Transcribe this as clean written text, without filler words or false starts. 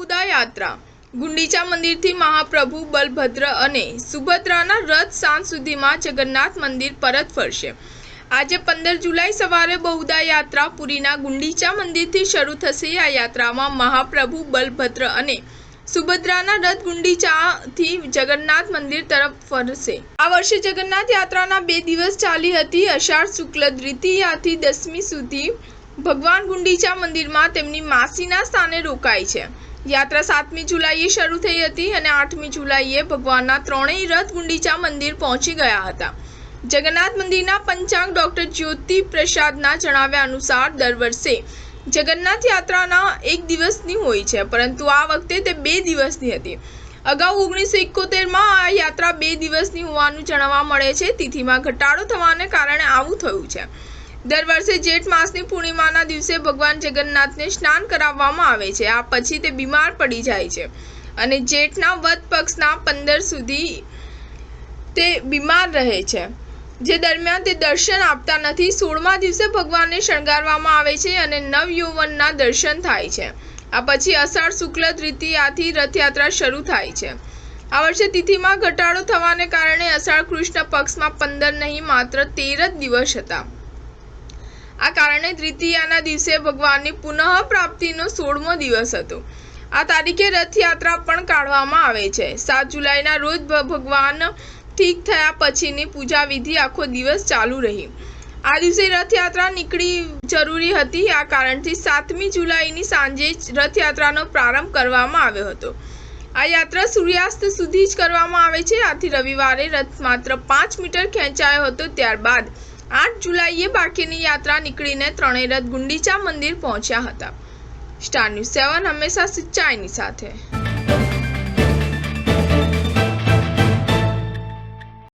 बहुदा यात्रा गुंडीचा मंदिरथी महाप्रभु बलभद्र अने सुभद्राना रथ सांज सुधीमां जगन्नाथ मंदिर परत फरशे। આજે 15 जुलाई सवारे बहुदा यात्रा पुरीना गुंडीचा मंदिरथी शरू थशे। आ यात्रामां महाप्रभु बलभद्र अने सुभद्राना रथ गुंडीचाथी जगन्नाथ मंदिर तरफ फरशे। आ वर्षे जगन्नाथ यात्राना 2 दिवस चाली हती। अषाढ़ शुक्ल द्वितीयाथी 10મી सुधी भगवान गुंडीचा मंदिरमां तेमनी मासीना स्थाने रोकाई छे। यात्रा 7મી जुलाईए शरू थई हती अने 8મી जुलाईए भगवानना त्रणेय रथ गुंडीचा मंदिर पहोंची गया हता। जगन्नाथ मंदिरना पंचांग डॉक्टर ज्योति प्रसादना जणाव्या अनुसार दर वर्षे जगन्नाथ यात्राना 1 दिवसनी होय छे, परंतु आ वखते ते 2 दिवसनी हती। अगाऊ 1971 में आ यात्रा 2 दिवसनी होवानुं जाणवा मळे छे। तिथिमां घटाडो थवाने कारणे आवुं थयुं छे। दर वर्षे जेठ मासनी पूर्णिमाना दिवसे भगवान जगन्नाथने स्नान कराववामां आवे छे। आ पछी ते बीमार पड़ी जाय छे अने जेठना वद पक्षना 15 सुधी ते बीमार रहे छे, जे दरमियान ते दर्शन आपता नथी। 16मा दिवसे भगवानने शणगारवामां आवे छे अने नवयौवनना दर्शन थाय छे। आ पछी अषाढ़ शुक्ल तृतीयाथी रथयात्रा शरू थाय छे। आ वर्षे तिथिमां घटाडो थवाने कारणे अषाढ़ कृष्ण पक्षमां 15 नहीं मात्र 13 ज दिवस हता। आ कारणे द्वितीयाना दिवसे भगवाननी पुनः प्राप्तिनो 16मो दिवस हतो। आ तारीखे रथयात्रा पण काढवामां आवे छे। 7 जुलाईना रोज भगवान ठीक थया पछीनी पूजा विधि आखो दिवस चालू रही। आ दिवसे रथयात्रा निकळी जरूरी हती। आ कारणथी 7મી जुलाईनी सांजे रथयात्रानो प्रारंभ करवामां आव्यो हतो। आ यात्रा सूर्यास्त सुधी ज करवामां आवे छे। आथी रविवारे रथ मात्र 5 मीटर खेंचायो हतो। त्यारबाद 8 जुलाईए बाकीनी यात्रा निकळीने त्रणेय रथ गुंडीचा मंदिर पहोंच्या हता। स्टार न्यूज़ 7 हमेशा सच्चाईनी साथे।